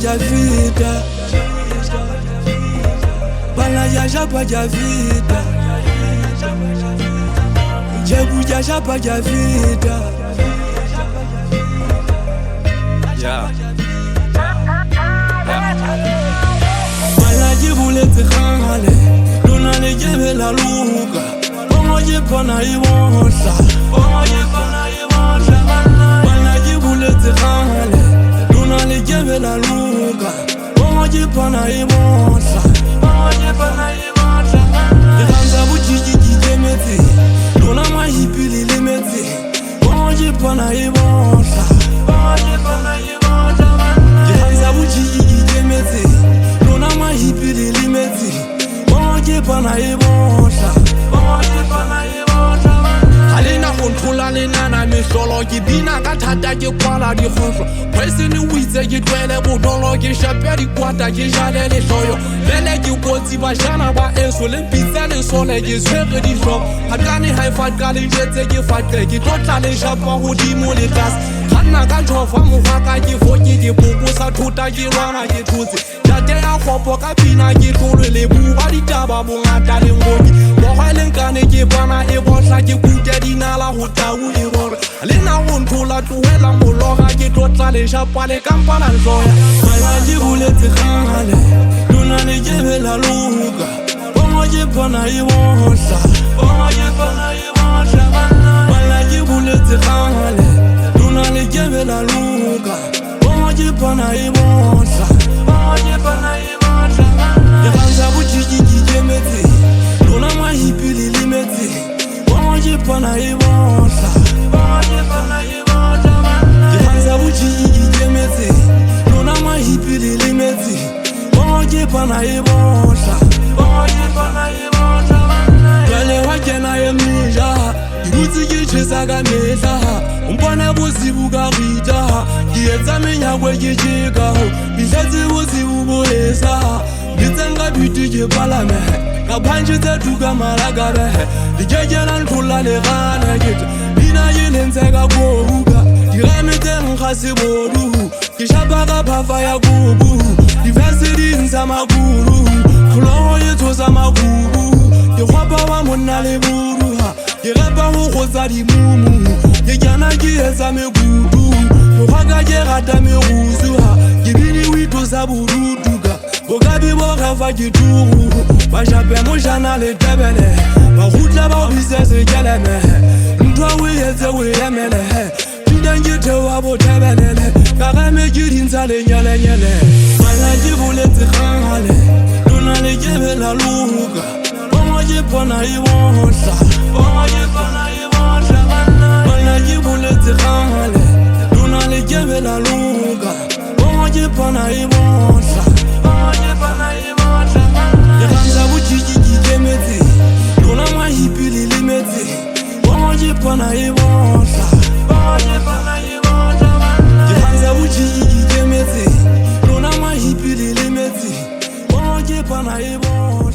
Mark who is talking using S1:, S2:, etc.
S1: vida. Balaya japa ja vida. Jebuja japa ja vida.
S2: Yeah.
S1: Malaji bulete khale, dona le jebe la luka. Omoje pana iwonsa, omoje pana iwonsa. Malaji bulete khale, dona le jebe la luka. Omoje pana iwonsa, omoje pana iwonsa. Ikanza bujiji jemeti, dona mahipili limeti. Omoje pana iwonsa, omoje pana iwonsa. Ikanza bujiji jemeti. Hipili limeti, omoje pana ibonsa, omoje pana ibonsa. Halina kontrola lena misolo gibina gatata ke kwala di khosho. Presini witse ke twele bodolo ke shapedi kwata ke jale le shoyo. Lele ke kotsi ba jana ba enso le pizza le sole ke swere di shop. Hakane hai fat kale jetse ke fatle ke totla le japa hodimo le tas. Hanna ka thofa mohaka ke foki ke pupusa thuta ke rwana ke thutse. Jate ya khopo ka pina ke tlole le buba ditaba bongata le ngoki. Bohwele nkane ke bana e botla ke kuke dinala ho tau e rore. Lena ho nthola tlohela mologa ke tlotla le japa le kampana nzoya. Malaji bulete khale, dona le jebe la luka. Omoje pana iwonsa, omoje pana iwonsa. Malaji bulete khale, dona le jebe la luka. Omoje pana iwonsa, omoje pana iwonsa. Ikanza bujiji jemeti, dona mahipili limeti. Omoje pana iwonsa, omoje pana iwonsa. Ikanza bujiji jemeti, dona mahipili limeti. Omoje pana iwonsa, omoje pana iwonsa. Kale wakena yemija, ibuti kichisa kamehla. Umpone buzibu karita, kietsa menyakwe kichika. Bihlezi buzibu bolesa, ngitsenga biti ke palame. Kaphanji tsethu kamalakabe, dikekela ntlhola le gana kita. Dina yelenseka kobuka, dirametse nkgase bodu. Ke shapa ka phafa ya kubu, difese di ntsha makuru. Tlhogo e tshosa makubu, ke kgwapa wa monna le buruha. Ke rapa go kgotsa dimumu, ke jana ke etsa mekutu. Mokgwaka ke rata merusuha, ke bidi o itlosa bodutuka. Bokabi bo refa ke turu, ba shape mojana le tebele. Ba gutla ba o bisese keleme, ntwa o etse o emele. Pidang ke thewa bo tebelele, ka game ke dintsha le nyelenyele. Malaji buletse khale, dona le jebe la luka. Omoje pana iwonsa, omoje pana iwonsa. Malaji buletse khale, dona le jebe la luka. Omoje pana iwonsa, omoje pana iwonsa. Ikanza bujiji jemeti, dona mahipili limeti. Omoje pana iwonsa, omoje pana iwonsa. Ikanza bujiji jemeti, dona mahipili limeti. Omoje pana iwonsa.